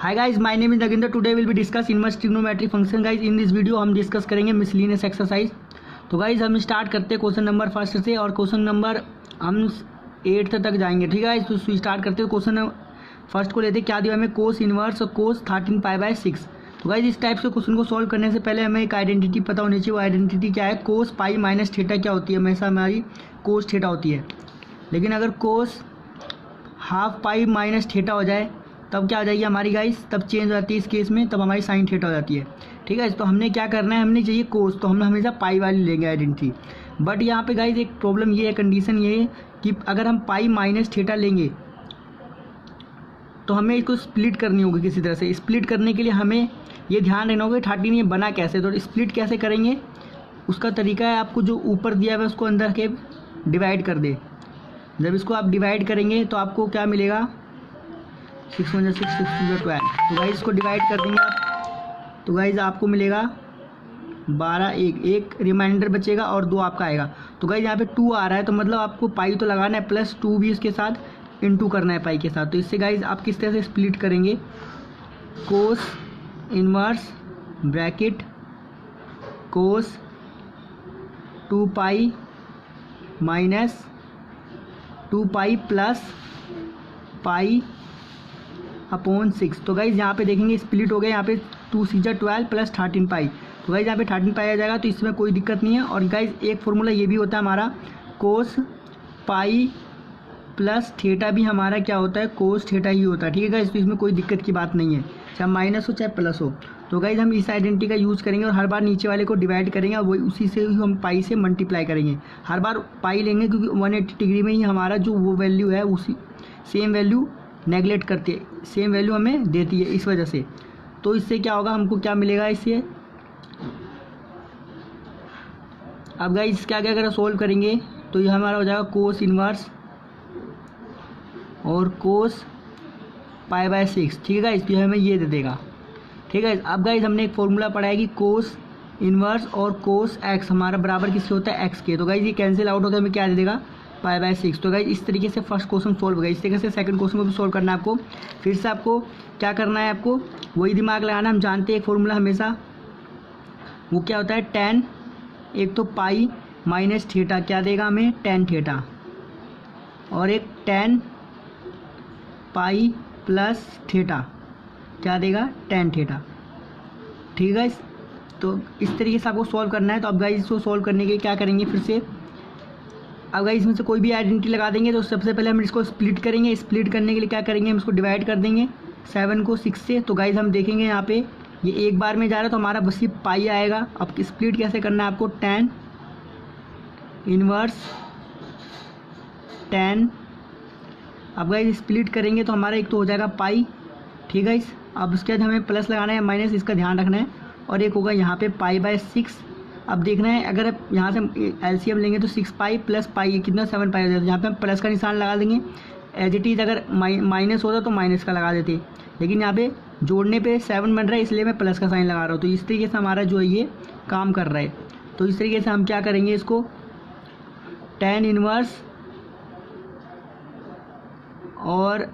Hi guys, my name is Naginder. Today will be discuss inverse trigonometry function. Guys in this video हम discuss करेंगे miscellaneous exercise. तो guys हम start करते हैं question number first से, और क्वेश्चन नंबर हम 8th तक जाएंगे। ठीक है, तो स्टार्ट करते हैं। क्वेश्चन फर्स्ट को लेते हैं, क्या दिया हमें, कोस इनवर्स और कोस 13π/6। तो गाइस इस टाइप से क्वेश्चन को सॉल्व करने से पहले हमें एक आइडेंटिटी पता होनी चाहिए। वो आइडेंटिटी क्या है, कोस पाई माइनस थीटा क्या होती है, हमेशा हमारी कोस थीटा होती है। लेकिन अगर कोस हाफ पाई माइनस थीटा हो जाए तब क्या हो जाएगी हमारी गाइस, तब चेंज हो जाती है इस केस में, तब हमारी साइन थीटा हो जाती है। ठीक है, तो हमने क्या करना है, हमने चाहिए कोस, तो हम हमेशा पाई वाली लेंगे आइडेंटिटी। बट यहाँ पे गाइस एक प्रॉब्लम ये है, कंडीशन ये है कि अगर हम पाई माइनस थीटा लेंगे तो हमें इसको स्प्लिट करनी होगी किसी तरह से। स्प्लिट करने के लिए हमें ये ध्यान रखना होगा 13 ये बना कैसे, तो स्प्लिट कैसे करेंगे उसका तरीका है, आपको जो ऊपर दिया हुआ है उसको अंदर के डिवाइड कर दे। जब इसको आप डिवाइड करेंगे तो आपको क्या मिलेगा, 6 × 6 6 × 12। तो गाइस इसको डिवाइड कर देंगे आप, तो गाइस आपको मिलेगा 12, एक रिमाइंडर बचेगा और 2 आपका आएगा। तो गाइस यहाँ पे 2 आ रहा है, तो मतलब आपको पाई तो लगाना है, प्लस 2 भी इसके साथ इंटू करना है पाई के साथ। तो इससे गाइस आप किस तरह से स्प्लिट करेंगे, कोस इनवर्स ब्रैकेट कोस 2π माइनस 2π प्लस π/6। तो गाइज यहाँ पे देखेंगे स्प्लिट हो गया, यहाँ पे 2 × 6 = 12 प्लस 13π। तो गाइज यहाँ पे 13π आ जाएगा, तो इसमें कोई दिक्कत नहीं है। और गाइज एक फॉर्मूला ये भी होता है हमारा, कोस पाई प्लस थीटा भी हमारा क्या होता है, कोस थीटा ही होता है। ठीक है गाइज, तो इसमें कोई दिक्कत की बात नहीं है, चाहे माइनस हो चाहे प्लस हो। तो गाइज हम इस आइडेंटिटी का यूज़ करेंगे और हर बार नीचे वाले को डिवाइड करेंगे, और वही उसी से ही हम पाई से मल्टीप्लाई करेंगे। हर बार पाई लेंगे क्योंकि 180 डिग्री में ही हमारा जो वो वैल्यू है उसी सेम वैल्यू नेगलेक्ट करती है, सेम वैल्यू हमें देती है इस वजह से। तो इससे क्या होगा, हमको क्या मिलेगा इससे। अब गाइस इसका क्या अगर सोल्व करेंगे तो ये हमारा हो जाएगा कोस इनवर्स और कोस π/6। ठीक है गाइस, हमें ये दे देगा। ठीक है, अब गाइस हमने एक फॉर्मूला पढ़ा है कि कोस इनवर्स और कोस एक्स हमारा बराबर किससे होता है, एक्स के। तो गाइस ये कैंसिल आउट होकर हमें क्या दे देगा, π/6। तो गाइस इस तरीके से फर्स्ट क्वेश्चन सोल्व होगा। इस तरीके से सेकंड क्वेश्चन को भी सोल्व करना है आपको। फिर से आपको क्या करना है, आपको वही दिमाग लगाना। हम जानते हैं एक फॉर्मूला हमेशा वो क्या होता है, tan, एक तो पाई माइनस थीटा क्या देगा हमें, tan थीटा, और एक tan पाई प्लस थीटा क्या देगा, tan थीटा। ठीक है गाइस, तो इस तरीके से आपको सॉल्व करना है। तो अब गाइस इसको सॉल्व करने के लिए क्या करेंगे, फिर से अब गाइस इसमें से कोई भी आइडेंटिटी लगा देंगे। तो सबसे पहले हम इसको स्प्लिट करेंगे। स्प्लिट करने के लिए क्या करेंगे, हम इसको डिवाइड कर देंगे 7 को 6 से। तो गाइस हम देखेंगे यहाँ पे ये एक बार में जा रहा है, तो हमारा बस ये पाई आएगा। अब स्प्लिट कैसे करना है आपको, tan इनवर्स tan। अब गाइस स्प्लिट करेंगे तो हमारा एक तो हो जाएगा पाई। ठीक है, अब उसके बाद हमें प्लस लगाना है माइनस, इसका ध्यान रखना है। और एक होगा यहाँ पे π/6। अब देखना है अगर आप यहाँ से एलसीएम लेंगे तो 6π प्लस पाई कितना, 7π हो जाता है। यहाँ पे हम प्लस का निशान लगा देंगे। एज इट इज़ अगर माइनस होता तो माइनस का लगा देते, लेकिन यहाँ पे जोड़ने पे 7 बन रहा है, इसलिए मैं प्लस का साइन लगा रहा हूँ। तो इस तरीके से हमारा जो है ये काम कर रहा है। तो इस तरीके से हम क्या करेंगे, इसको tan इनवर्स और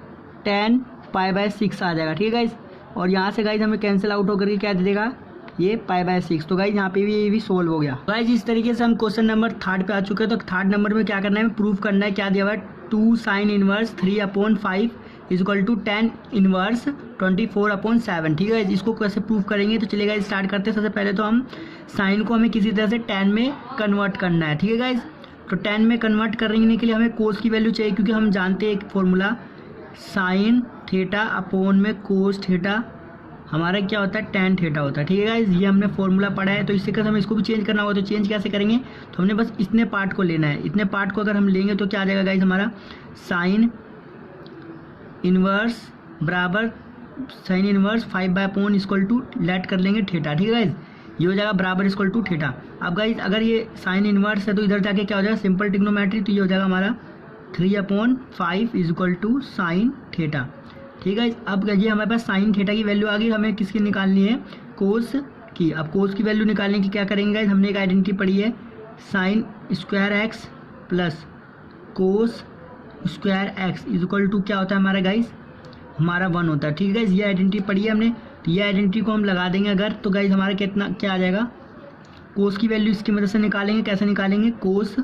tan π/6 आ जाएगा। ठीक है गाइस, और यहाँ से गाइस हमें कैंसिल आउट होकर के क्या दे देगा, ये π/6। तो गाइस यहाँ पे भी ये भी सोल्व हो गया। गाइस इस तरीके से हम क्वेश्चन नंबर 3 पे आ चुके हैं। तो 3 नंबर में क्या करना है, हमें प्रूफ करना है। क्या दिया हुआ है, 2 sin इनवर्स 3/5 = tan इनवर्स 24/7। ठीक है, इसको कैसे प्रूफ करेंगे, तो चलिएगा स्टार्ट करते हैं। सबसे पहले तो हम साइन को हमें किसी तरह से tan में कन्वर्ट करना है। ठीक है गाइस, तो tan में कन्वर्ट करने के लिए हमें कोस की वैल्यू चाहिए, क्योंकि हम जानते हैं एक फॉर्मूला साइन थीटा अपॉन में कोस थीटा हमारा क्या होता है, tan थीटा होता है। ठीक है गाइस, ये हमने फॉर्मूला पढ़ा है। तो इससे कैसे हमें इसको भी चेंज करना होगा, तो चेंज कैसे करेंगे, तो हमने बस इतने पार्ट को लेना है। इतने पार्ट को अगर हम लेंगे तो क्या आ जाएगा गाइस, हमारा साइन इनवर्स बराबर साइन इनवर्स 5//, लेट कर लेंगे थीटा। ठीक है गाइस, ये हो जाएगा बराबर = थीटा। अब गाइस अगर ये साइन इनवर्स है तो इधर जाके क्या हो जाएगा, सिंपल ट्रिग्नोमेट्री, तो ये हो जाएगा हमारा 3/5 = साइन थीटा। ठीक है, अब ये हमारे पास साइन थीटा की वैल्यू आ गई, हमें किसकी निकालनी है, कोस की। अब कोस की वैल्यू निकालने की क्या करेंगे गाइस, हमने एक आइडेंटिटी पढ़ी है, sign square x plus cos square x = क्या होता है हमारा गाइस, हमारा 1 होता है। ठीक है, ये आइडेंटिटी पढ़ी है हमने, तो ये आइडेंटिटी को हम लगा देंगे अगर, तो गाइज हमारा कितना क्या आ जाएगा, कोस की वैल्यू इसकी मदद से निकालेंगे। कैसे निकालेंगे, कोस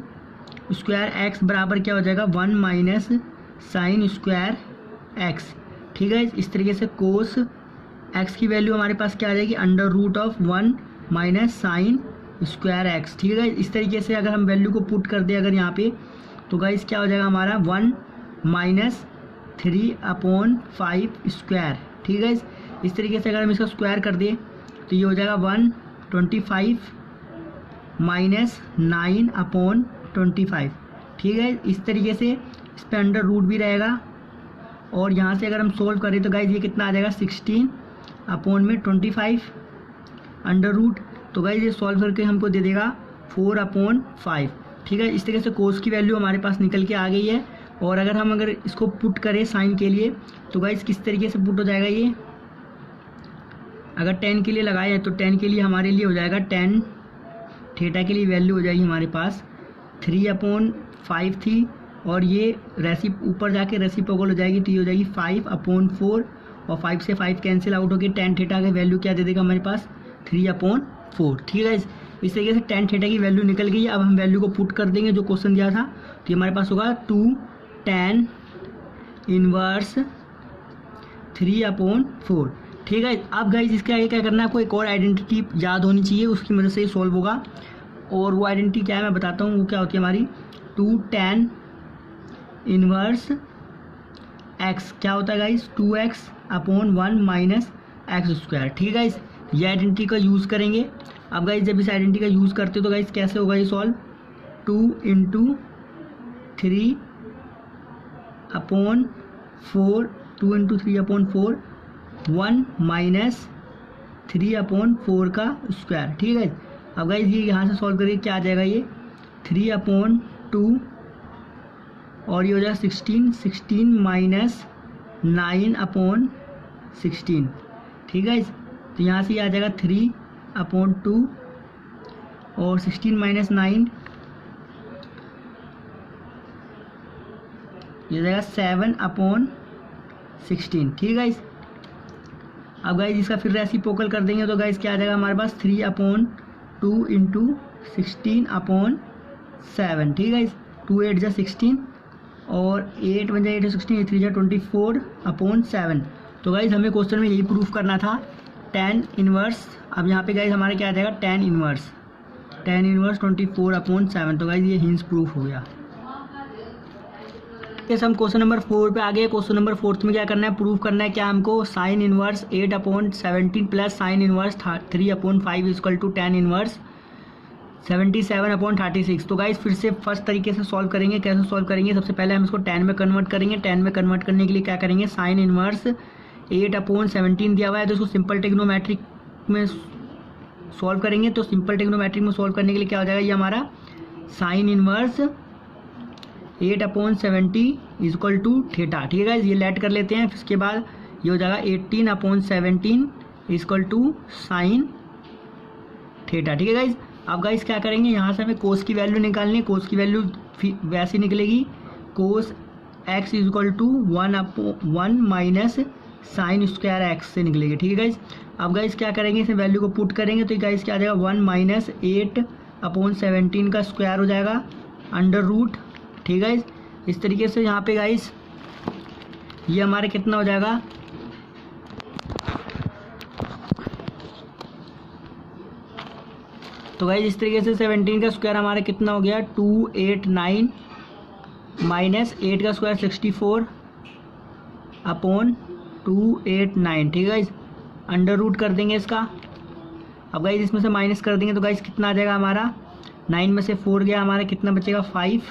स्क्वायर एक्स बराबर क्या हो जाएगा 1 माइनस साइन स्क्वायर एक्स। ठीक है, इस तरीके से कोस एक्स की वैल्यू हमारे पास क्या आ जाएगी, under root of 1 minus sine square x. ठीक है, इस तरीके से अगर हम वैल्यू को पुट कर दें अगर यहाँ पे, तो गाइस क्या हो जाएगा हमारा 1 माइनस 3/5 स्क्वायर। ठीक है, इस तरीके से अगर हम इसका स्क्वायर कर दें तो ये हो जाएगा 125 माइनस 9/25। ठीक है, इस तरीके से इस पर अंडर रूट भी रहेगा, और यहाँ से अगर हम सोल्व करें तो गाइज ये कितना आ जाएगा 16/25 अंडर रूट। तो गाइज ये सॉल्व करके हमको दे देगा 4/5। ठीक है, इस तरीके से कोस की वैल्यू हमारे पास निकल के आ गई है। और अगर इसको पुट करें साइन के लिए, तो गाइज किस तरीके से पुट हो जाएगा ये, अगर 10 के लिए लगाए तो 10 के लिए हमारे लिए हो जाएगा tan थीटा के लिए वैल्यू हो जाएगी हमारे पास 3/5 थी, और ये ऊपर जाके रेसिप्रोकल हो जाएगी, तो ये हो जाएगी 5/4, और 5 से 5 कैंसिल आउट होकर tan थीटा की वैल्यू क्या दे देगा हमारे पास 3/4। ठीक है, इस तरीके से tan थीटा की वैल्यू निकल गई। अब हम वैल्यू को पुट कर देंगे जो क्वेश्चन दिया था, तो ये हमारे पास होगा 2 tan इनवर्स 3/4। ठीक है, अब गाइज इसके आगे क्या करना है, आपको एक और आइडेंटिटी याद होनी चाहिए, उसकी मदद से ही सॉल्व होगा। और वो आइडेंटिटी क्या है मैं बताता हूँ, वो क्या होती है हमारी 2 tan इनवर्स x। क्या होता है guys 2x/1 minus x square. ठीक है गाइज, ये आइडेंटिटी का यूज़ करेंगे। अब गाइज जब इस आइडेंटिटी का यूज़ करते हो तो गाइज कैसे होगा ये सॉल्व, 2 × 3/4 2 × 3/4 1 माइनस 3/4 का स्क्वायर। ठीक है, अब गाइज ये यहाँ से सॉल्व करिए, क्या आ जाएगा ये 3/2, और ये हो जाएगा 16 माइनस 9/16। ठीक है, तो यहाँ से ये आ जाएगा 3/2, और 16 माइनस 9 ये हो जाएगा 7/16। ठीक है, अब गाइज इसका फिर रेसिप्रोकल कर देंगे तो गाइज क्या आ जाएगा हमारे पास 3/2 × 16/7। ठीक है, 2 8 जा 16, और 8 1 जा 8 16, 3 जा 24/7। तो गाइज हमें क्वेश्चन में यही प्रूफ करना था tan इनवर्स। अब यहाँ पे गाइज हमारा क्या आ जाएगा tan इनवर्स 24/7। तो गाइज ये हिंस प्रूफ हो गया। जैसे हम क्वेश्चन नंबर 4 पे आ गए। क्वेश्चन नंबर 4 में क्या करना है, प्रूव करना है क्या हमको, sine inverse 8/17 plus sine inverse 3/5 equal to tan inverse 77/36। तो गाइज फिर से फर्स्ट तरीके से सॉल्व करेंगे। कैसे सॉल्व करेंगे, सबसे पहले हम इसको tan में कन्वर्ट करेंगे। tan में कन्वर्ट करने के लिए क्या करेंगे, साइन इनवर्स 8/17 दिया हुआ है तो इसको सिंपल ट्रिग्नोमेट्रिक में सॉल्व करेंगे। तो सिंपल ट्रिग्नोमेट्रिक में सॉल्व करने के लिए क्या हो जाएगा, ये हमारा sine inverse 8/70 equal to theta. ठीक है, ये लेट कर लेते हैं। इसके बाद ये हो जाएगा 18/17 इक्वल टू साइन थीटा। ठीक है गाइज, अब गाइज क्या करेंगे, यहाँ से हमें कोस की वैल्यू निकालनी है। कोस की वैल्यू वैसी निकलेगी, cos x equal to 1 minus sine square x से निकलेगी। ठीक है गाइज, अब गाइज क्या करेंगे, इसे वैल्यू को पुट करेंगे तो गाइज क्या आ जाएगा 1 माइनस 8/17 का स्क्वायर हो जाएगा अंडर रूट। ठीक है, इस तरीके से यहाँ पे गाइस ये हमारे कितना हो जाएगा, तो गाइस इस तरीके से 17 का स्क्वायर हमारा कितना हो गया 289 माइनस 8 का स्क्वायर 64/289। ठीक है गाइस, अंडर रूट कर देंगे इसका। अब गाइस इसमें से माइनस कर देंगे तो गाइस कितना आ जाएगा हमारा, 9 में से 4 गया हमारा कितना बचेगा 5,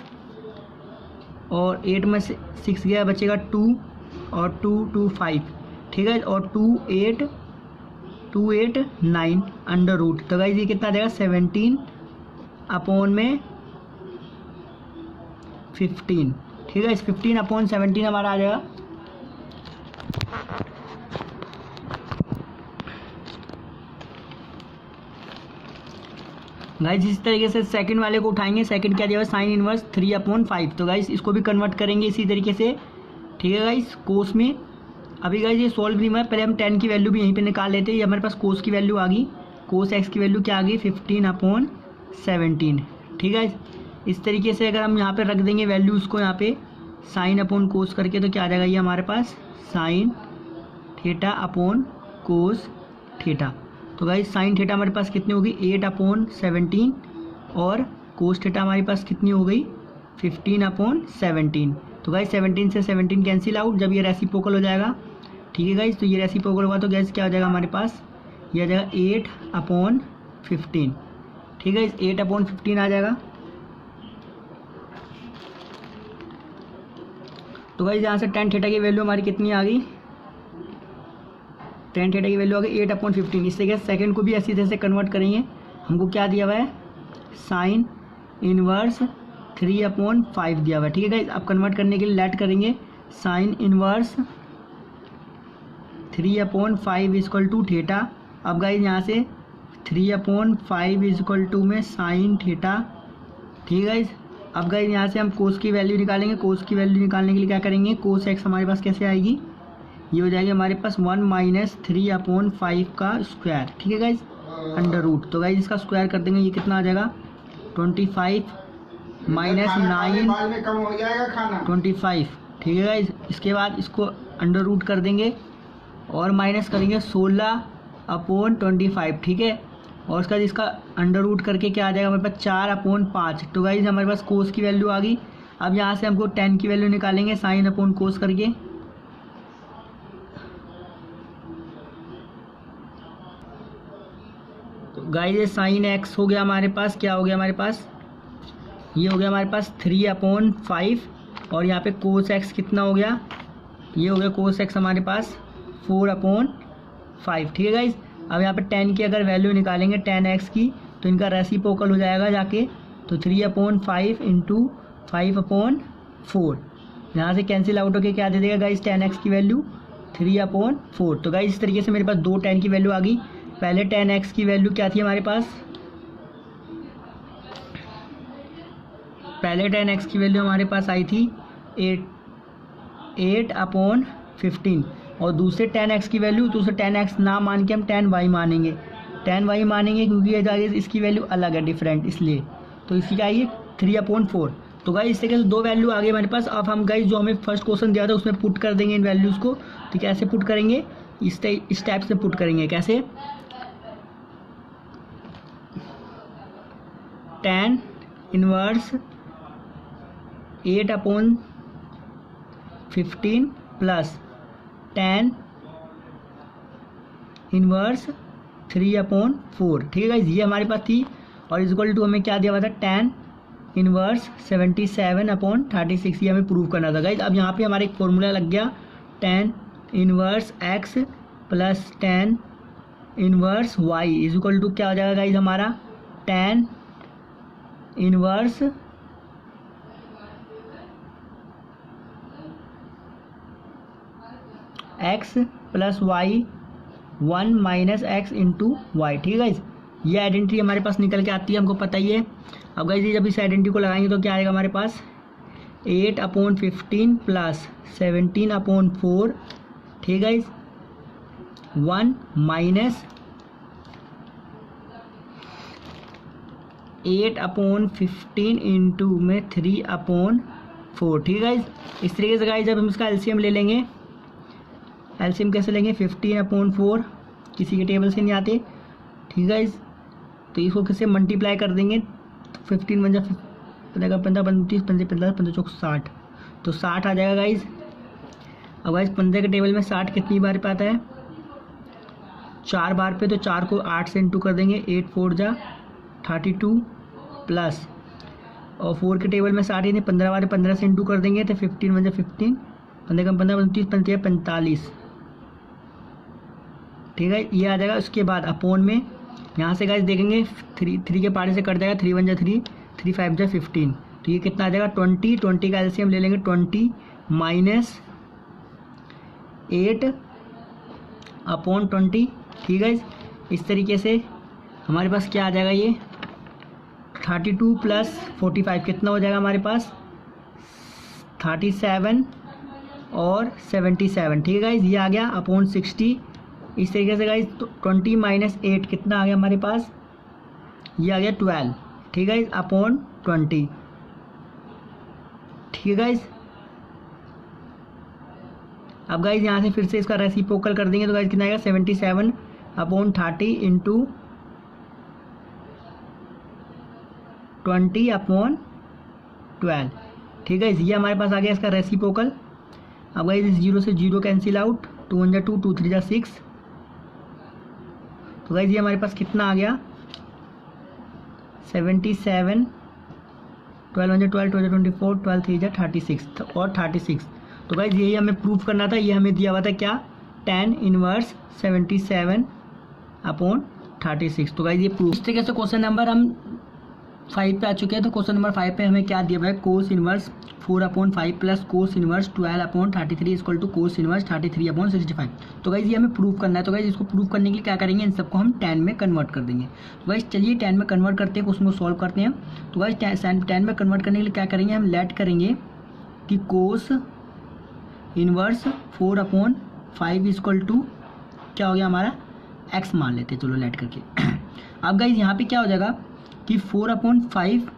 और 8 में से 6 गया बचेगा 2, और 2 2 5। ठीक है, और 289 अंडर रूट। तो गाइस ये कितना आ जाएगा 17/15। ठीक है, इस 15/17 हमारा आ जाएगा। गाइस इस तरीके से सेकंड वाले को उठाएंगे। सेकंड क्या दिया हुआ है, साइन इनवर्स 3/5। तो गाइस इसको भी कन्वर्ट करेंगे इसी तरीके से। ठीक है गाइस, कोस में अभी गाइस ये सॉल्व नहीं हुआ है, पहले हम tan की वैल्यू भी यहीं पे निकाल लेते हैं। ये हमारे पास cos की वैल्यू आ गई, cos x की वैल्यू क्या आ गई 15/17। ठीक है, इस तरीके से अगर हम यहाँ पे रख देंगे वैल्यूज़ को यहाँ पे sin/cos करके, तो क्या आ जाएगा ये हमारे पास sin θ/cos थीटा। तो गाइस sin थीटा हमारे पास कितनी होगी 8/17 और cos थीटा हमारे पास कितनी हो गई 15/17। तो गाइस 17 से 17 कैंसिल आउट, जब ये रेसिप्रोकल हो जाएगा। ठीक है गाइस, तो ये रेसिप्रोकल होगा तो गाइस क्या हो जाएगा हमारे पास, ये आ जाएगा 8/15। ठीक है, 8/15 आ जाएगा। तो गाइस यहाँ से tan थीटा की वैल्यू हमारी कितनी आ गई, tan थीटा की वैल्यू आ गई 8/15। इससे क्या सेकंड को भी ऐसी तरह से कन्वर्ट करेंगे, हमको क्या दिया हुआ है sin इनवर्स 3/5 दिया हुआ है। ठीक है गाइस, अब कन्वर्ट करने के लिए लेट करेंगे sin inverse 3/5 equal to theta. अब गाइस यहाँ से 3/5 इक्वल टू में sin थीटा। ठीक है गाइस, अब गाइस यहाँ से हम कोस की वैल्यू निकालेंगे। कोस की वैल्यू निकालने के लिए क्या करेंगे, कोस एक्स हमारे पास कैसे आएगी, ये हो जाएगी हमारे पास 1 - 3/5 का स्क्वायर। ठीक है गाइस, अंडर रूट। तो गाइस इसका स्क्वायर कर देंगे, ये कितना आ जाएगा 25 - 9 में कम हो जाएगा खाना 25। ठीक है गाइस, इसके बाद इसको अंडर रूट कर देंगे और माइनस करेंगे 16/25। ठीक है, और उसका इसका अंडर रूट करके क्या आ जाएगा हमारे पास 4/5। तो गाइस हमारे पास कोस की वैल्यू आ गई। अब यहाँ से हमको tan की वैल्यू निकालेंगे sin/cos करके। तो गाइस ये sin x हो गया हमारे पास, क्या हो गया हमारे पास, ये हो गया हमारे पास 3/5 और यहाँ पे cos x कितना हो गया, ये हो गया cos x हमारे पास 4/5। ठीक है गाइस, अब यहाँ पे tan की अगर वैल्यू निकालेंगे tan x की, तो इनका रेसिप्रोकल हो जाएगा जाके, तो 3/5 × 5/4। यहाँ से कैंसिल आउट होकर क्या दे देगा गाइस tan x की वैल्यू 3/4। तो गाइस इस तरीके से मेरे पास दो tan की वैल्यू आ गई। पहले tan x की वैल्यू क्या थी हमारे पास, पहले tan x की वैल्यू हमारे पास आई थी 8/15 और दूसरे tan x की वैल्यू, दूसरे tan x ना मान के हम tan y मानेंगे, क्योंकि ये इसकी वैल्यू अलग है, डिफरेंट, इसलिए। तो इसकी क्या आई 3/4। तो गाइस इस तरीके से दो वैल्यू आ गई हमारे पास। अब हम गाइस जो हमें फर्स्ट क्वेश्चन दिया था उसमें पुट कर देंगे इन वैल्यूज़ को। तो कैसे पुट करेंगे, इस टाइप से पुट करेंगे। कैसे, tan inverse 8/15 plus tan inverse 3/4। ठीक है गाइस, ये हमारे पास थी और इक्वल टू हमें क्या दिया हुआ था tan इनवर्स 77/36। ये हमें प्रूव करना था गाइस। अब यहाँ पे हमारा एक फॉर्मूला लग गया, tan inverse x plus tan inverse y equal to क्या हो जाएगा गाइस हमारा tan inverse x plus y 1 - x × y। ठीक है गाइस, ये आइडेंटिटी हमारे पास निकल के आती है, हमको पता ही है। अब गाइस जब इस आइडेंटिटी को लगाएंगे तो क्या आएगा हमारे पास 8/15 प्लस 17/4। ठीक है गाइस, 1 - 8/15 × में 3/4। ठीक है गाइस, इस तरीके से गाइस जब हम इसका एलसीएम ले लेंगे, एलसीएम कैसे लेंगे 15/4, किसी के टेबल से नहीं आते। ठीक है गाइस, तो इसको किससे मल्टीप्लाई कर देंगे, 15 बन जाए 15 15 30 15 15 15 60, तो 60 आ जाएगा गाइस। अब गाइस 15 के टेबल में 60 कितनी बार पे आता है, 4 बार पे। तो 4 को 8 से इंटू कर देंगे, 8 4 जा 32 प्लस, और 4 के टेबल में 60 ही 15 बार 15 से इंटू कर देंगे, तो 15 बन जाए 15, 15 कम 15 30 15 45। ठीक है, ये आ जाएगा। उसके बाद अपोन में यहाँ से गाइस देखेंगे 3 के पार्ट से कट जाएगा, 3 बन जाए 3, 3 5 जा 15। तो ये कितना आ जाएगा 20 का एलसीएम ले लेंगे, 20 - 8/20। ठीक है, इस तरीके से हमारे पास क्या आ जाएगा, ये 32 प्लस 45 कितना हो जाएगा हमारे पास 37 और 77, ठीक है गाइज, ये आ गया अपॉन 60। इस तरीके से गाइज 20 माइनस 8 कितना आ गया हमारे पास, ये आ गया 12, ठीक है गाइज, अपॉन 20, ठीक है गाइज। अब गाइज यहाँ से फिर से इसका रेसिप्रोकल कर देंगे तो गाइज कितना आएगा 77 अपॉन 30 इंटू 20 अपॉन 12, ठीक है, ये हमारे पास आ गया इसका रेसिप्रोकल। अब गाइज इस 0 से 0 कैंसिल आउट, 2 1 2, 2 3 6, तो गाइज ये हमारे पास कितना आ गया 77, 12 1 12, 2 24, 12 3 36 और 36। तो गाइज यही हमें प्रूफ करना था, ये हमें दिया हुआ था क्या, tan इनवर्स 77 अपॉन 36। तो गाइज ये प्रूफ। इस तरीके से क्वेश्चन नंबर हम 5 पे आ चुके हैं। तो क्वेश्चन नंबर 5 पे हमें क्या दिया हुआ है, cos inverse 4/5 plus cos inverse 12/33 equal to cos inverse 33/65। तो गाइज ये हमें प्रूफ करना है। तो गाइज इसको प्रूफ करने के लिए क्या करेंगे, इन सबको हम tan में कन्वर्ट कर देंगे। तो गाइज चलिए tan में कन्वर्ट करते हैं, क्वेश्चन को सॉल्व करते हैं। तो गाइज tan में कन्वर्ट करने के लिए क्या करेंगे, हम लेट करेंगे कि कोस इनवर्स 4/5 इक्वल टू क्या हो गया हमारा x मान लेते हैं, चलो लेट करके। अब गाइज यहाँ पे क्या हो जाएगा कि 4/5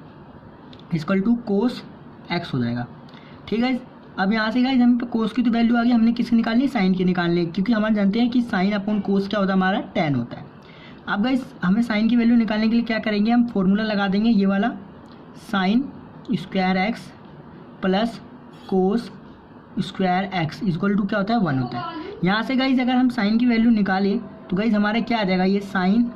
इक्वल टू कोस x हो जाएगा, ठीक है। अब यहाँ से गाइज हमें कोस की तो वैल्यू आ गई, हमने किसकी निकालनी है, साइन की निकालनी है, क्योंकि हम जानते हैं कि साइन अपॉन कोस क्या होता है, हमारा tan होता है। अब गाइज हमें साइन की वैल्यू निकालने के लिए क्या करेंगे, हम फॉर्मूला लगा देंगे ये वाला, sine square x plus cos square x equal to क्या होता है 1 होता है। यहाँ से गाइज अगर हम साइन की वैल्यू निकालें तो गाइज हमारे क्या आ जाएगा, ये साइन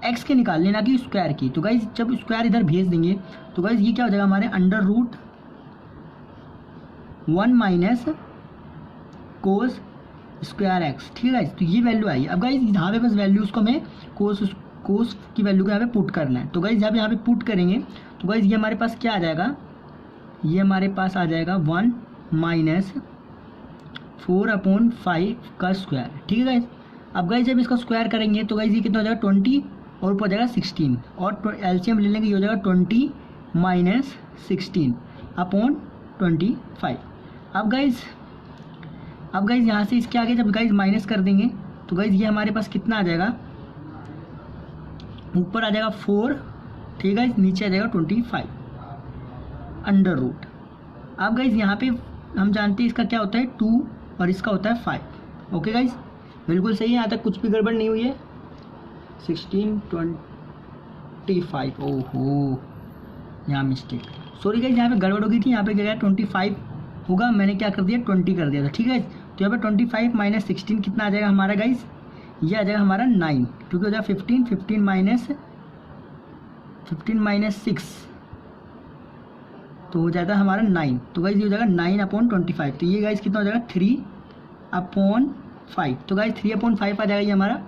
x के निकाल लेना कि स्क्वायर की। तो गाइज जब स्क्वायर इधर भेज देंगे तो गाइज ये क्या हो जाएगा हमारे √1 माइनस कोस स्क्वायर x, ठीक है गाइज। तो ये वैल्यू आई। अब गाइज यहाँ पे बस वैल्यूज़ को हमें कोस की वैल्यू को यहाँ पे पुट करना है। तो गाइज जब यहाँ पे पुट करेंगे तो गाइज ये हमारे पास क्या आ जाएगा, ये हमारे पास आ जाएगा 1 माइनस 4/5 का स्क्वायर, ठीक है गाइज। अब गाइज जब इसका स्क्वायर करेंगे तो गाइज ये कितना हो जाएगा 20 और ऊपर जाएगा 16 और एलसीएम ले लेंगे, ये हो जाएगा 20 माइनस 16 अपॉन 25। अब गाइज यहाँ से इसके आगे जब गाइज माइनस कर देंगे तो गाइज ये हमारे पास कितना आ जाएगा, ऊपर आ जाएगा 4, ठीक है गाइज, नीचे आ जाएगा 25 अंडर रूट। अब गाइज यहाँ पे हम जानते हैं इसका क्या होता है 2 और इसका होता है 5। ओके गाइज, बिल्कुल सही है, यहाँ तक कुछ भी गड़बड़ नहीं हुई है। 16 25, ओहो यहाँ मिस्टेक, सॉरी गाइज, यहाँ पे गड़बड़ हो गई थी, यहाँ पे क्या 25 होगा, मैंने क्या कर दिया 20 कर दिया था, ठीक है। तो यहाँ पे 25 माइनस 16 कितना आ जाएगा हमारा गाइज, ये आ जाएगा हमारा 9, क्योंकि हो जाएगा 15 माइनस 6 तो हो जाता है हमारा 9। तो गाइज ये हो जाएगा 9/25। तो ये गाइज कितना हो जाएगा 3/5। तो गाइज 3/5 आ जाएगा ये हमारा।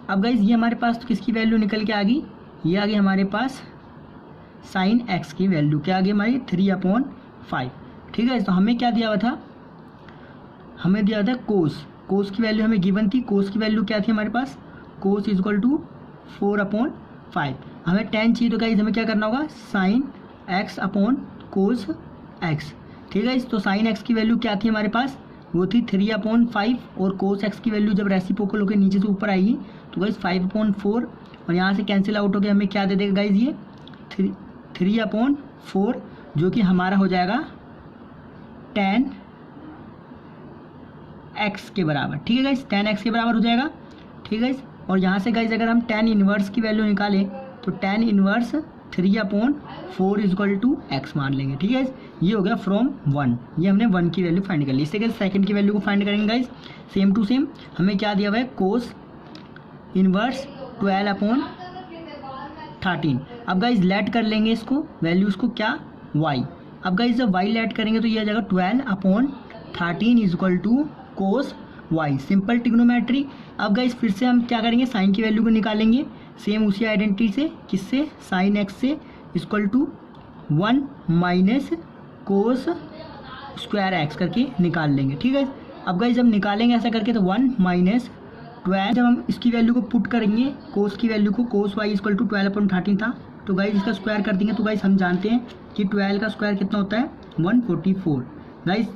अब गाइज ये हमारे पास तो किसकी वैल्यू निकल के आ गई, ये आ गई हमारे पास साइन x की वैल्यू, क्या आ गई हमारी 3/5, ठीक है। तो हमें क्या दिया हुआ था, हमें दिया था कोस की वैल्यू हमें गिवन थी। कोस की वैल्यू क्या थी हमारे पास, कोस इक्वल टू 4/5। हमें tan चाहिए तो गाइज हमें क्या करना होगा, sine x upon cos x, ठीक है। तो साइन x की वैल्यू क्या थी हमारे पास, वो थी 3/5 और कोस x की वैल्यू जब रेसिप्रोकल होकर नीचे से ऊपर आएगी तो गाइज 5/4 और यहाँ से कैंसिल आउट हो गया, हमें क्या दे देगा गाइज ये 3/4 जो कि हमारा हो जाएगा tan x के बराबर, ठीक है गाइज, tan x के बराबर हो जाएगा, ठीक है। और यहाँ से गाइज अगर हम tan इनवर्स की वैल्यू निकालें तो tan inverse 3/4 equal to x मान लेंगे, ठीक है। ये हो गया फ्रॉम 1, ये हमने 1 की वैल्यू फाइंड कर ली। इससे सेकंड की वैल्यू को फाइंड करेंगे गाइज, सेम टू सेम हमें क्या दिया हुआ है, कोस इनवर्स 12/13। अब गाइज लेट कर लेंगे इसको वैल्यूज़ को, क्या y। अब गाइज जब y लेट करेंगे तो ये आ जाएगा 12/13 equal to cos y, simple trigonometry. अब गाइज फिर से हम क्या करेंगे, साइन की वैल्यू को निकालेंगे सेम उसी आइडेंटिटी से, किससे, साइन x से equal to 1 minus cos square x करके निकाल लेंगे, ठीक है। अब गाइज जब निकालेंगे ऐसा करके तो 1 माइनस 12, जब हम इसकी वैल्यू को पुट करेंगे कोस की वैल्यू को, कोस y इक्वल टू 12/13 था, तो गाइज इसका स्क्वायर कर देंगे। तो गाइज हम जानते हैं कि 12 का स्क्वायर कितना होता है 144, गाइस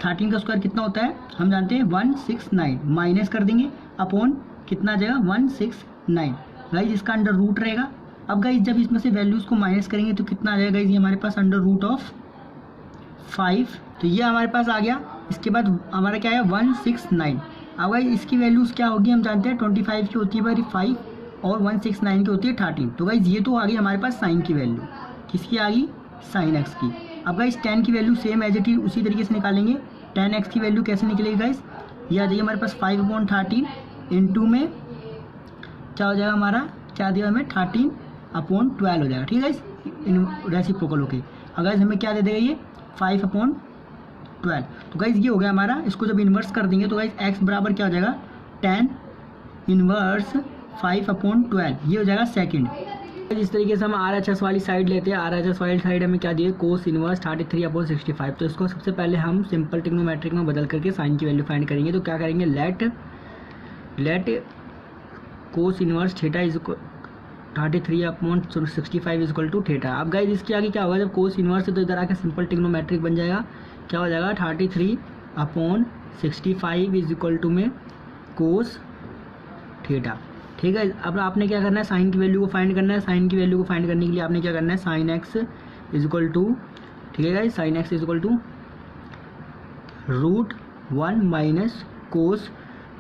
13 का स्क्वायर कितना होता है हम जानते हैं 169, माइनस कर देंगे अपॉन कितना आ जाएगा 169। गाइस इसका अंडर रूट रहेगा। अब गाइस जब इसमें से वैल्यूज़ को माइनस करेंगे तो कितना आ जाएगा गाइस, ये हमारे पास अंडर रूट ऑफ 5, तो ये हमारे पास आ गया। इसके बाद हमारा क्या है 169। अब गाइस इसकी वैल्यूज़ क्या होगी हम जानते हैं 25 की होती है बाई 5 और 169 की होती है 13। तो गाइस ये तो आ गई हमारे पास साइन की वैल्यू, किसकी आ गई साइन एक्स की। अब गाइस tan की value same as it is उसी तरीके से निकालेंगे। tan x की वैल्यू कैसे निकलेगी गाइस, ये आ जाएगी हमारे पास 5/13 इंटू में क्या हो जाएगा हमारा, क्या दिया हमें 13/12 हो जाएगा। ठीक है गाइस, रेसिप्रोकल होके अगर हमें क्या दे देगा ये 5/12। तो गाइस ये हो गया हमारा। इसको जब इन्वर्स कर देंगे तो गाइस x बराबर क्या हो जाएगा tan इन्वर्स 5/12, ये हो जाएगा सेकंड। इस तरीके से हम RHS वाली साइड लेते हैं। RHS वाली साइड हमें क्या दिए कोस इनवर्स 33/65। तो इसको सबसे पहले हम सिंपल ट्रिग्नोमेट्रिक में बदल करके साइन की वैल्यू फाइंड करेंगे। तो क्या करेंगे, let cos inverse theta is 33/65 equal to theta. अब गाइस इसके आगे क्या होगा, जब कोस इनवर्स है तो इधर आके सिंपल ट्रिग्नोमेट्रिक बन जाएगा। क्या हो जाएगा 33/65 इज इक्वल टू में कोस थीटा। ठीक है, अब आपने क्या करना है साइन की वैल्यू को फाइंड करना है। साइन की वैल्यू को फाइंड करने के लिए आपने क्या करना है sine x is equal to, ठीक है guys, sine x is equal to √1 minus cos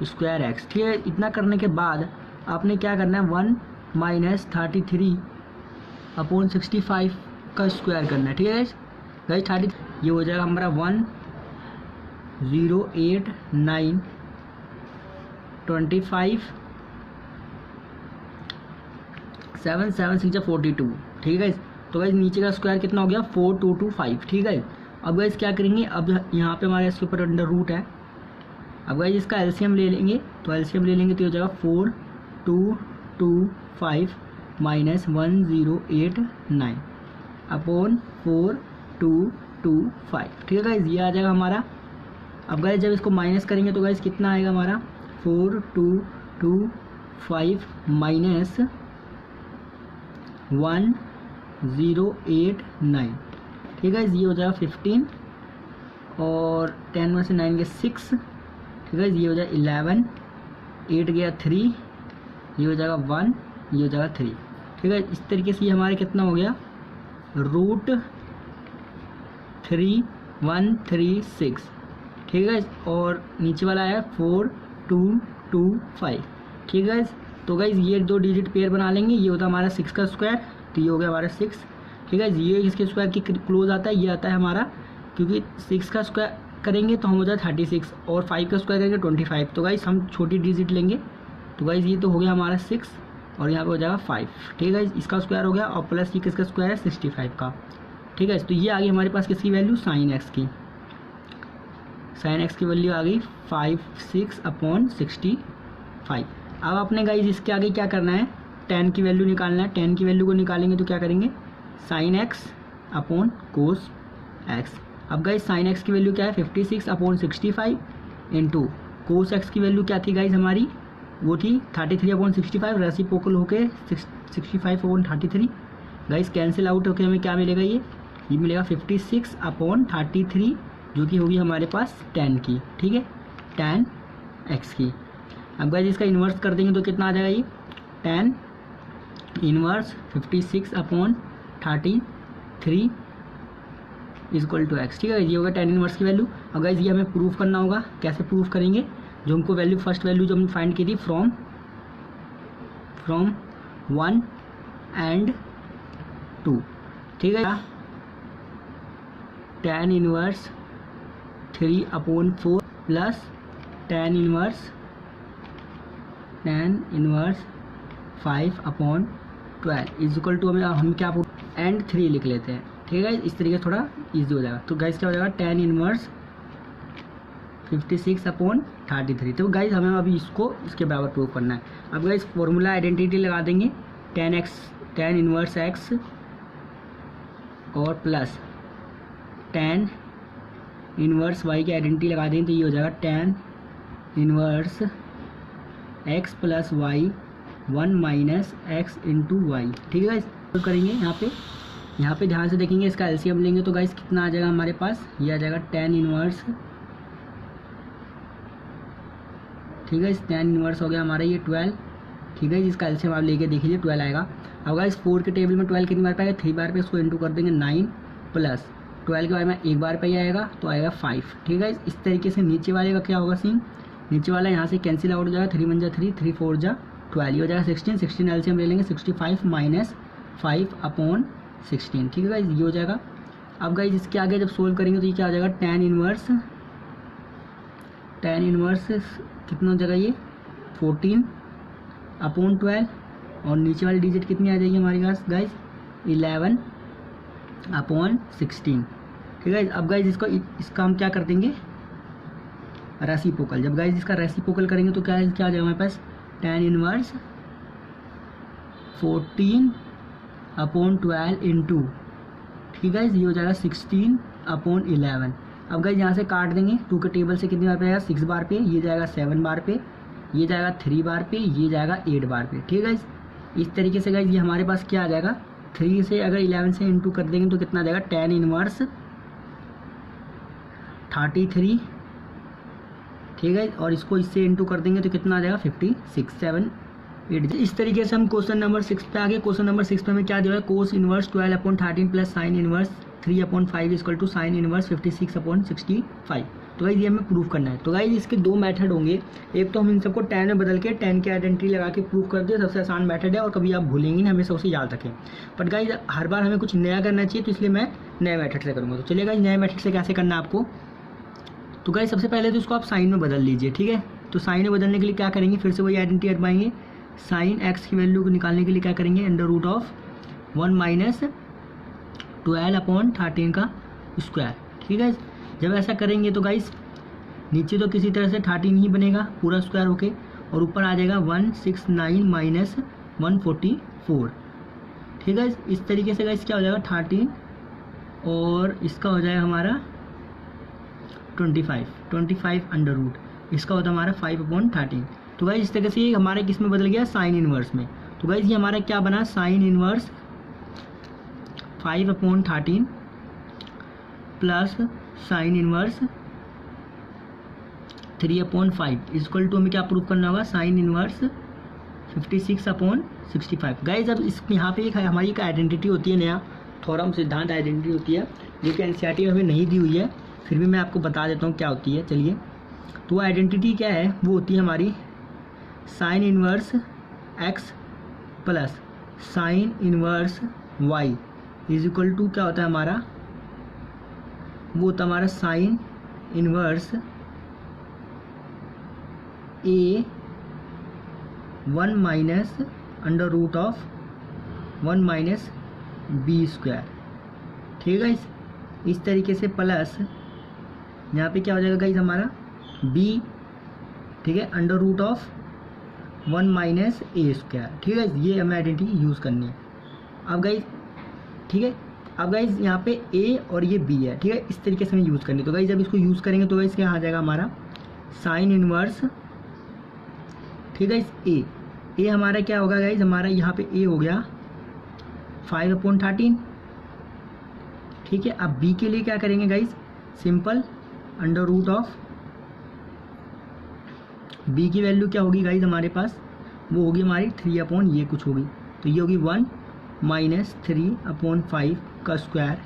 square x. ठीक है, इतना करने के बाद आपने क्या करना है 1 माइनस 33/65 का स्क्वायर करना है। ठीक है गाइस, 30 ये हो जाएगा हमारा 108925 7 7 6 42। ठीक है, तो गाइस नीचे का स्क्वायर कितना हो गया 4225। ठीक है, अब गाइस क्या करेंगे, अब यहाँ पे हमारे इसके ऊपर अंडर रूट है। अब गाइस इसका एलसीएम ले लेंगे, तो एलसीएम ले लेंगे तो हो जाएगा 4225 माइनस 1089 अपॉन 4225। ठीक है गाइस, ये आ जाएगा हमारा। अब गाइस जब इसको माइनस करेंगे तो गाइस कितना आएगा हमारा 4225 माइनस 1089। ठीक है, ये हो जाएगा 15 और 10 में से 9 गया 6। ठीक है, ये हो जाएगा 11, 8 गया 3, ये हो जाएगा 1, ये हो जाएगा 3। ठीक है, इस तरीके से ये हमारे कितना हो गया √3136। ठीक है, और नीचे वाला है 4225। ठीक है, तो गाइज ये 2 डिजिट पेयर बना लेंगे। ये होता है हमारा 6 का स्क्वायर, तो ये हो गया हमारा 6। ठीक है, ये इसके स्क्वायर की क्लोज आता है, ये आता है हमारा, क्योंकि 6 का स्क्वायर करेंगे तो हम हो जाए 36 और 5 का स्क्वायर करेंगे 25। तो गाइज हम छोटी डिजिट लेंगे, तो गाइज ये तो हो गया हमारा 6 और यहाँ पे हो जाएगा 5। ठीक है, इसका स्क्वायर हो गया और प्लस ये किसका स्क्वायर है 65 का। ठीक है, तो ये आ गई हमारे पास किसकी वैल्यू साइन एक्स की। साइन एक्स की वैल्यू आ गई 56/65। अब आपने गाइज इसके आगे क्या करना है tan की वैल्यू निकालना है। tan की वैल्यू को निकालेंगे तो क्या करेंगे sine x upon cos x. अब गाइज साइन एक्स की वैल्यू क्या है 56/65 इंटू कोस एक्स की वैल्यू क्या थी गाइज हमारी, वो थी 33/65, रेसिप्रोकल होके 65/33। गाइज कैंसिल आउट होके हमें क्या मिलेगा, ये मिलेगा 56/33 जो कि होगी हमारे पास tan की। ठीक है, tan x की। अब गाइस इसका इन्वर्स कर देंगे तो कितना आ जाएगा, ये tan inverse 56/33 equal to x। ठीक है, ये होगा tan इन्वर्स की वैल्यू। अब गाइस ये हमें प्रूफ करना होगा। कैसे प्रूफ करेंगे, जो हमको वैल्यू फर्स्ट वैल्यू जो हमने फाइंड की थी फ्रॉम 1 एंड 2। ठीक है, tan inverse 3/4 plus tan inverse 5/12 is equal to हम क्या एंड 3 लिख लेते हैं। ठीक है, इस तरीके से थोड़ा इजी हो जाएगा। तो गाइस क्या हो जाएगा tan इन्वर्स 56/33। तो गाइस हमें अभी इसको इसके बराबर प्रूव करना है। अब गाइस फॉर्मूला आइडेंटिटी लगा देंगे tan इन्वर्स x और प्लस tan इन्वर्स y की आइडेंटिटी लगा देंगे तो ये हो जाएगा tan inverse x plus y 1 minus x into y. ठीक है गाइस, करेंगे यहाँ पे यहाँ पे ध्यान से देखेंगे, इसका एलसीएम लेंगे तो गाइस कितना आ जाएगा हमारे पास, ये आ जाएगा tan इनवर्स। ठीक है, इस tan इनवर्स हो गया हमारा ये 12। ठीक है, इसका एलसीएम आप लेके देख लीजिए 12 आएगा। अब गाइस 4 के टेबल में 12 कितनी बार पे आएगा, 3 बार पे, इसको इंटू कर देंगे 9 प्लस 12 के बारे में एक बार पे ही आएगा तो आएगा 5। ठीक है, इस तरीके से नीचे वाले का क्या होगा सीन, नीचे वाला यहाँ से कैंसिल आउट हो जाएगा, 3 1 जा 3, 3 4 जा 12, ये हो जाएगा 16। 16 एलसीएम ले लेंगे, 65 माइनस 5 अपॉन 16। ठीक है गाइस, ये हो जाएगा। अब गाइस इसके आगे जब सोल्व करेंगे तो ये क्या हो जाएगा, tan इनवर्स कितना हो जाएगा, ये 14 अपॉन 12, और नीचे वाली डिजिट कितनी आ जाएगी हमारे पास गाइस, 11 अपॉन 16। ठीक है, अब गाइस इसका हम क्या कर देंगे, रेसिप्रोकल। जब गाइस इसका रेसिप्रोकल करेंगे तो क्या आ जाएगा हमारे पास, tan इनवर्स 14 अपॉन 12 इंटू, ठीक है, ये हो जाएगा 16 अपॉन 11। अब गाइस यहाँ से काट देंगे, 2 के टेबल से कितनी बार पे आएगा, 6 बार पे, ये जाएगा 7 बार पे, ये जाएगा 3 बार पे, ये जाएगा 8 बार पे। ठीक है, इस तरीके से गाइस ये हमारे पास क्या आ जाएगा, 3 से अगर 11 से इंटू कर देंगे तो कितना आ जाएगा, tan इनवर्स 33। ठीक है, और इसको इससे इंटू कर देंगे तो कितना आ जाएगा, 56 7 8। इस तरीके से हम क्वेश्चन नंबर 6 पे आ गए। क्वेश्चन नंबर 6 पे हमें क्या दिया है, cos inverse 12 upon 13 plus sine inverse 3 upon 5 equal to sine inverse 56 upon 65। तो गाइस ये हमें प्रूव करना है। तो गाइस इसके 2 मेथड होंगे, एक तो हम इन सबको tan में बदल के tan की आइडेंटिटी लगा के प्रूव कर दे, सबसे आसान मेथड है और कभी आप भूलेंगे नहीं, हमेशा उसे याद रखें। बट गाइस हर बार हमें कुछ नया करना चाहिए, तो इसलिए मैं नए मेथड से करूँगा। तो चलिए गाइस नए मेथड से कैसे करना है आपको, तो गाइस सबसे पहले तो इसको आप साइन में बदल लीजिए। ठीक है, तो साइन में बदलने के लिए क्या करेंगे, फिर से वही आइडेंटिटी अजमाएंगे। साइन एक्स की वैल्यू को निकालने के लिए क्या करेंगे, under root of 1 minus 12 upon 13 का स्क्वायर। ठीक है, जब ऐसा करेंगे तो गाइस नीचे तो किसी तरह से 13 ही बनेगा पूरा स्क्वायर होके, और ऊपर आ जाएगा 169 माइनस 144। ठीक है, इस तरीके से गाइस क्या हो जाएगा 13, और इसका हो जाएगा हमारा 25 अंडर रूट, इसका होता है हमारा 5 अपॉन 13। तो गाइस इस तरह से ये हमारे किस में बदल गया, साइन इनवर्स में। तो गाइस ये हमारा क्या बना, sine inverse 5 upon 13 plus sine inverse 3 upon 5 equal to हमें क्या प्रूव करना होगा, साइन इनवर्स 56 अपॉन 65। गाइस अब इस यहाँ पे एक हमारी एक आइडेंटिटी होती है, नया थ्योरम सिद्धांत आइडेंटिटी होती है, जो कि एनसीईआरटी में हमें नहीं दी हुई है, फिर भी मैं आपको बता देता हूँ क्या होती है। चलिए, तो आइडेंटिटी क्या है, वो होती है हमारी sine inverse x plus sine inverse y is equal to क्या होता है हमारा, वो होता है हमारा sine inverse A 1 minus under root of 1 minus B square. ठीक है, इस तरीके से प्लस यहाँ पे क्या हो जाएगा गाइस हमारा b, ठीक है, under root of 1 minus A square. ठीक है, ये हमें आइडेंटिटी यूज़ करनी है। अब गाइस ठीक है, अब गाइस यहाँ पे a और ये b है। ठीक है, इस तरीके से हमें यूज़ करनी है। तो गाइस जब इसको यूज़ करेंगे तो गाइस क्या आ जाएगा हमारा साइन इनवर्स, ठीक है, a हमारा क्या होगा गाइस, हमारा यहाँ पे a हो गया 5 अपॉन 13। ठीक है, अब b के लिए क्या करेंगे guys, simple under root of b की वैल्यू क्या होगी गाइस हमारे पास, वो होगी हमारी 3 अपॉन ये कुछ होगी, तो ये होगी 1 माइनस 3 अपॉन 5 का स्क्वायर।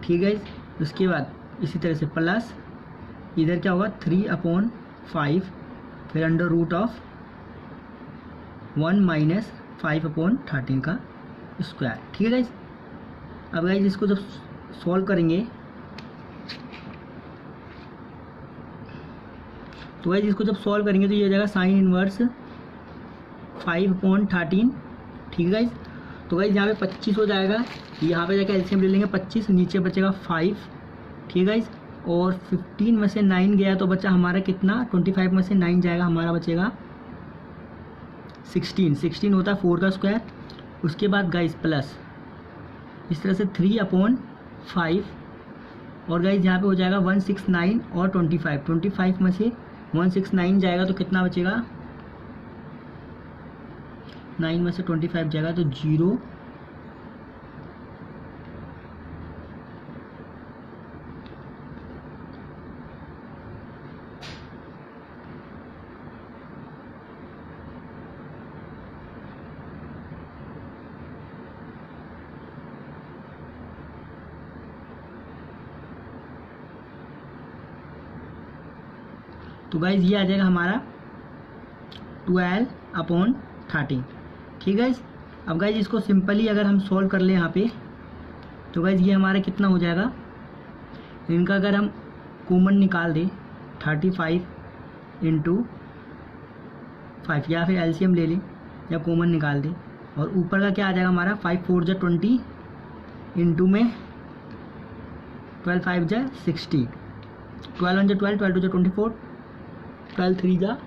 ठीक है, उसके बाद इसी तरह से प्लस इधर क्या होगा 3 अपॉन 5, फिर under root of 1 minus 5 upon 13 का स्क्वायर। ठीक है गाइस, अब गाइस इसको जब सॉल्व करेंगे तो गाइस इसको जब सॉल्व करेंगे तो ये हो जाएगा साइन इनवर्स 5 अपॉन 13। ठीक है गाइस, तो गाइस यहाँ पे 25 हो जाएगा, यहाँ पे जाकर एलसीएम ले लेंगे 25, नीचे बचेगा 5। ठीक है गाइस, और 15 में से 9 गया तो बचा हमारा कितना, 25 में से 9 जाएगा, हमारा बचेगा 16 होता है 4 का स्क्वायर। उसके बाद गाइस प्लस इस तरह से 3 अपॉन 5, और गाइस यहाँ पे हो जाएगा 169 और 25 में से 169 जाएगा तो कितना बचेगा, 9 में से 25 जाएगा तो 0, तो गाइज ये आ जाएगा हमारा 12/13। ठीक है गाइज। अब गाइज इसको सिंपली अगर हम सॉल्व कर लें यहाँ पे, तो गाइज ये हमारा कितना हो जाएगा, इनका अगर हम कॉमन निकाल दें 35 × 5, या फिर एलसीएम ले लें या कॉमन निकाल दें, और ऊपर का क्या आ जाएगा हमारा 5 4 जा 20 इंटू में 12 5 जा 60, 12 1 जा 12, 12 2 जा 24, 12 3 जा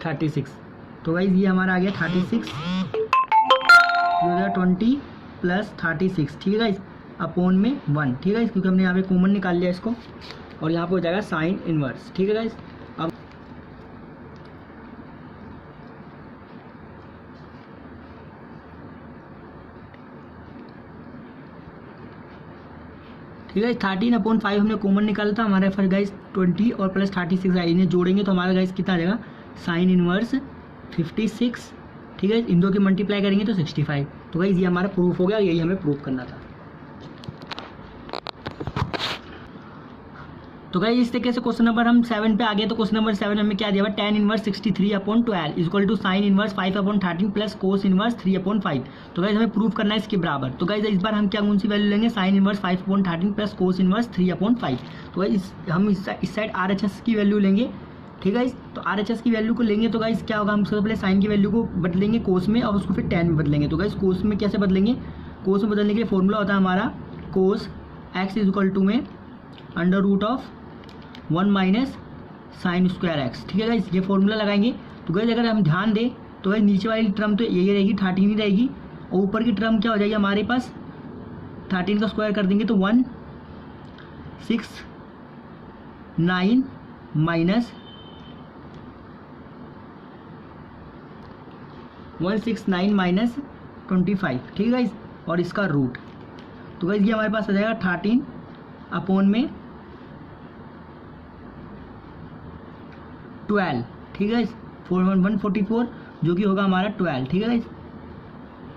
36। तो गाइज ये हमारा आ गया 36 20 प्लस 36। ठीक है गाइज, अपॉन में 1। ठीक है गाइज, क्योंकि हमने यहाँ पे कॉमन निकाल लिया इसको, और यहाँ पे हो जाएगा साइन इनवर्स। ठीक है गाइज। अब ठीक है, 13/5 हमने कॉमन निकाला था, हमारे पास गाइज 20 और प्लस 36 है, इन्हें जोड़ेंगे तो हमारा गाइज कितना आ जाएगा, साइन इनवर्स 56। ठीक है, इन दो के मल्टीप्लाई करेंगे तो 65। तो गाइज ये हमारा प्रूफ हो गया, यही हमें प्रूफ करना था। तो गाइस इस तरीके से क्वेश्चन नंबर हम 7 पे आ गए। तो क्वेश्चन नंबर 7 हमें क्या दिया हुआ, tan inverse 63/12 equal to sine inverse 5/13 plus cos inverse 3/5। तो गाइस हमें प्रूफ करना है इसके बराबर। तो गाइस इस बार हम क्या कौन सी वैल्यू लेंगे, sign inverse 5/13 plus cos inverse 3/5। तो गाइस हम इस साइड RHS की वैल्यू लेंगे। ठीक है, तो RHS की वैल्यू को लेंगे तो गाइस क्या होगा, हम सबसे पहले साइन की वैल्यू को बदलेंगे कोस में, और उसको फिर tan में बदलेंगे। तो गाइस कोस में कैसे बदलेंगे, कोस में बदलने के लिए फॉर्मूला होता है हमारा कोस x इक्वल टू में √1 माइनस साइन स्क्वायर एक्स। ठीक है गाइस, ये फॉर्मूला लगाएंगे। तो गाइस अगर हम ध्यान दें तो गाइस नीचे वाली टर्म तो यही रहेगी, 13 ही रहेगी, और ऊपर की टर्म क्या हो जाएगी हमारे पास, 13 का स्क्वायर कर देंगे तो 169 माइनस 169 माइनस 25। ठीक है गाइस, और इसका रूट। तो गाइस ये हमारे पास आ जाएगा 13 अपॉन में 12। ठीक है गाइस, 144 जो कि होगा हमारा 12। ठीक है गाइस,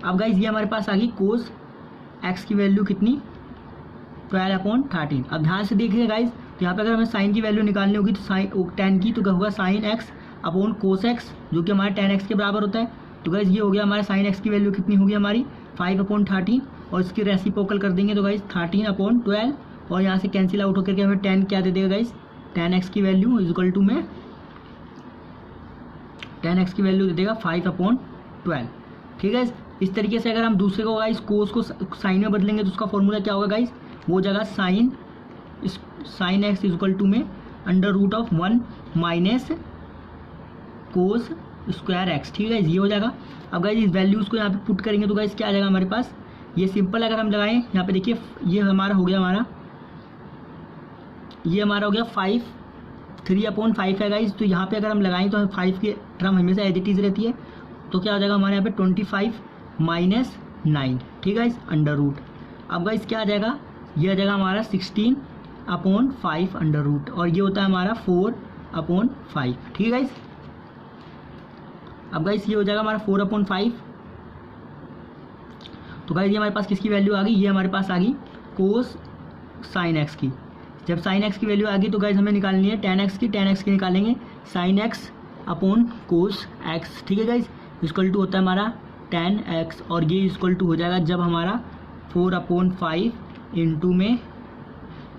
अब गाइस ये हमारे पास आ गई कोस एक्स की वैल्यू कितनी, 12/13। अब ध्यान से देखिए गाइस, तो यहाँ पे अगर हमें साइन की वैल्यू निकालनी होगी तो साइन tan की, तो होगा sine x upon cos x जो कि हमारे tan x के बराबर होता है। तो गाइस ये हो गया हमारा साइन एक्स की वैल्यू कितनी होगी हमारी 5/13, और इसकी रेसिप्रोकल कर देंगे तो गाइस 13/12, और यहाँ से कैंसिल आउट होकर के हमें tan क्या दे देगा गाइस, tan x की वैल्यू इक्वल टू में tan x की वैल्यू दे देगा 5/12। ठीक है, इस तरीके से अगर हम दूसरे को गाइस कोस को साइन में बदलेंगे तो उसका फॉर्मूला क्या होगा गाइस, वो जगह साइन एक्स इक्वल टू में √1 माइनस कोस स्क्वायर एक्स। ठीक है, ये हो जाएगा। अब गाइस इस वैल्यूज़ को यहाँ पे पुट करेंगे तो गाइस क्या आ जाएगा हमारे पास, ये सिंपल अगर हम लगाएं यहाँ पे देखिए, ये हमारा हो गया ये हमारा हो गया 3/5 है गाइस। तो यहाँ पे अगर हम लगाएं तो 5 की टर्म हमेशा एज इट इज़ रहती है, तो क्या हो जाएगा हमारे यहाँ पे 25 माइनस 9। ठीक है गाइस, अंडर रूट। अब गाइस क्या आ जाएगा, ये आ जाएगा हमारा 16/5 अंडर रूट, और ये होता है हमारा 4/5। ठीक है गाइस, अब गाइस ये हो जाएगा हमारा 4/5। तो गाइस ये हमारे पास किसकी वैल्यू आ गई, ये हमारे पास आ गई कोस साइन एक्स की। जब साइन एक्स की वैल्यू आ गई तो गाइस हमें निकालनी है tan एक्स की निकालेंगे sine x upon cos x. ठीक है गाइस, इक्वल टू होता है हमारा tan एक्स, और ये इक्वल टू हो जाएगा जब हमारा 4/5 इंटू में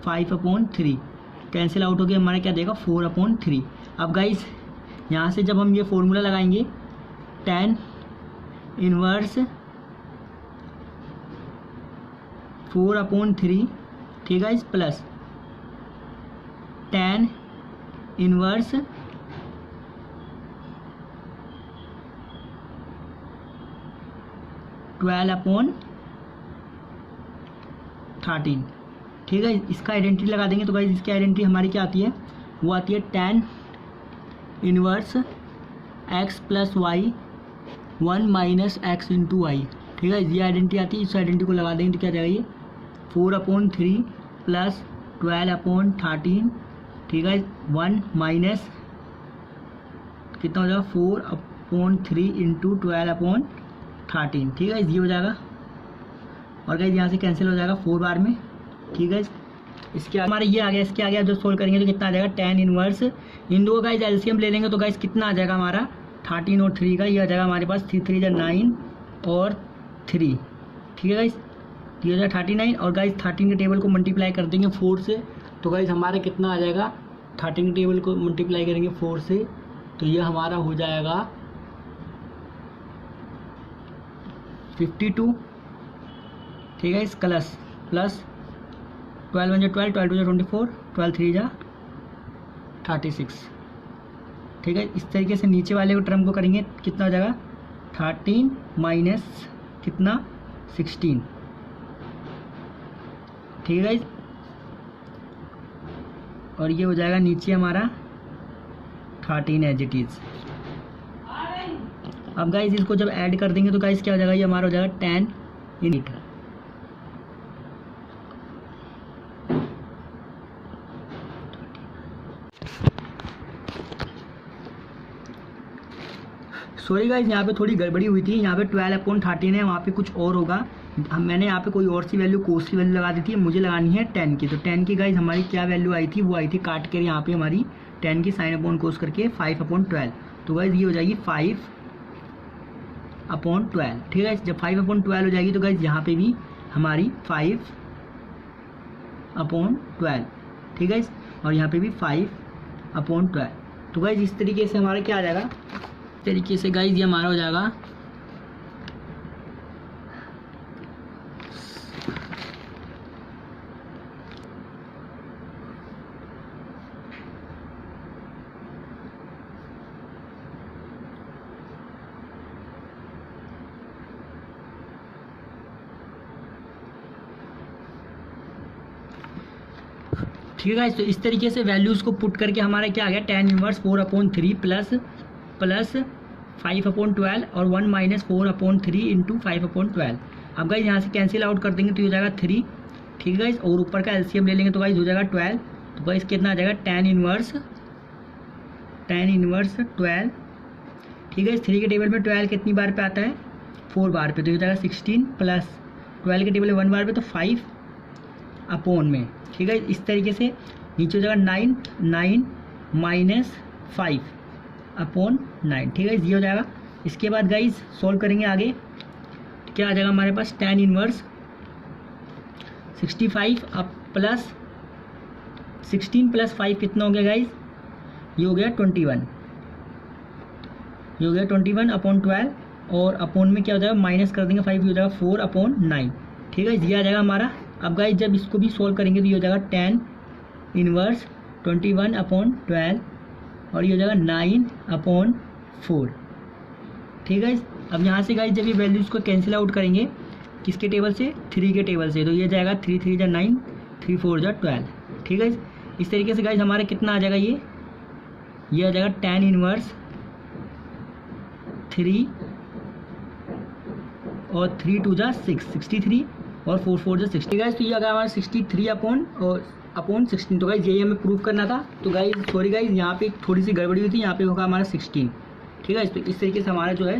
5/3 कैंसिल आउट हो गया, हमारा क्या देगा 4/3। अब गाइस यहाँ से जब हम ये फॉर्मूला लगाएंगे tan इनवर्स 4/3, ठीक है, प्लस tan इनवर्स 12/13। ठीक है, इसका आइडेंटिटी लगा देंगे तो गाइस इसकी आइडेंटिटी हमारी क्या आती है, वो आती है tan inverse x plus y 1 minus x into y. ठीक है, ये आइडेंटिटी आती है, इस आइडेंटिटी को लगा देंगे तो क्या जाएगा ये 4/3 प्लस 12/13। ठीक है, 1 माइनस कितना हो जाएगा 4/3 इंटू 12/13। ठीक है, ये हो जाएगा, और गाइस यहाँ से कैंसिल हो जाएगा 4 बार में। ठीक है, इसके हमारे ये आ गया, इसके आगे जब सोल्व करेंगे तो कितना आ जाएगा tan इनवर्स। इन दो गाइज एलसीएम ले लेंगे तो गाइज कितना आ जाएगा हमारा 13 और 3 का, ये आ जाएगा हमारे पास 3 3 जा 9 और 3, ठीक है गाइज, ये हो जाएगा 39। और गाइज 13 के टेबल को मल्टीप्लाई कर देंगे 4 से तो गाइज हमारा कितना आ जाएगा, 13 के टेबल को मल्टीप्लाई करेंगे 4 से तो ये हमारा हो जाएगा 52, ठीक है, इस प्लस 12 1 जा 12, 12 2 जा 24, 12 3 जा 36, ठीक है। इस तरीके से नीचे वाले को टर्म को करेंगे कितना हो जाएगा 13 माइनस कितना 16, ठीक है। और ये हो जाएगा नीचे हमारा 13 एज इट इज़। अब गाइज इसको जब ऐड कर देंगे तो गाइज क्या हो जाएगा, ये हमारा हो जाएगा 10 यूनिट। सॉरी गाइज यहाँ पे थोड़ी गड़बड़ी हुई थी, यहाँ पे 12/13 है, वहाँ पे कुछ और होगा। मैंने यहाँ पे कोई और सी वैल्यू कोस की वैल्यू लगा दी थी, मुझे लगानी है 10 की। तो 10 की गाइज हमारी क्या वैल्यू आई थी, वो आई थी काट कर यहाँ पे हमारी 10 की साइन अपॉन कोस करके 5/12। तो गाइज ये हो जाएगी 5/12, ठीक है। जब 5/12 हो जाएगी तो गाइज यहाँ पे भी हमारी 5/12, ठीक है। और यहाँ पे भी 5/12। तो गाइज इस तरीके से हमारा क्या आ जाएगा, इस तरीके से गाइज ये हमारा हो जाएगा ठीक है गाइस। तो इस तरीके से वैल्यूज़ को पुट करके हमारा क्या आ गया, tan इनवर्स 4/3 प्लस 5/12 और 1 माइनस 4/3 इंटू 5/12। अब गाइस यहाँ से कैंसिल आउट कर देंगे तो ये हो जाएगा 3, ठीक है गाइस। और ऊपर का एलसीएम ले लेंगे तो गाइस हो जाएगा 12। तो गाइस कितना आ जाएगा tan इनवर्स 12, ठीक है। 3 के टेबल में 12 कितनी बार पे आता है, 4 बार पे, तो ये हो जाएगा 16 प्लस 12 के टेबल में 1 बार पे तो 5 अपॉन में, ठीक है। इस तरीके से नीचे हो जाएगा 9 माइनस 5/9, ठीक है, ये हो जाएगा। इसके बाद गाइज सॉल्व करेंगे आगे, क्या आ जाएगा हमारे पास tan इनवर्स 65 अब प्लस 16 प्लस 5 कितना हो गया गाइज, ये हो गया 21, ये हो गया 21/12 और अपॉन में क्या हो जाएगा माइनस कर देंगे 5, ये हो जाएगा 4/9, ठीक है, ये आ जाएगा हमारा। अब गाइज जब इसको भी सॉल्व करेंगे तो ये हो जाएगा tan इनवर्स 21/12 और ये हो जाएगा 9/4, ठीक है। अब यहाँ से गाइज जब ये वैल्यूज़ को कैंसिल आउट करेंगे किसके टेबल से, 3 के टेबल से, तो ये जाएगा 3 3 जा 9, 3 4 जा 12, ठीक है। इस तरीके से गाइज हमारे कितना आ जाएगा, ये आ जाएगा tan इनवर्स 3 और 3 2 जा 6, 63 और 4 4 जा 60, गाइज। तो ये आ गया हमारा 63/16। तो गाइज यही हमें प्रूव करना था। तो गाइज सॉरी गाइज यहाँ पे थोड़ी सी गड़बड़ी हुई थी, यहाँ पे होगा हमारा 16, ठीक है। तो इस तरीके से हमारा जो है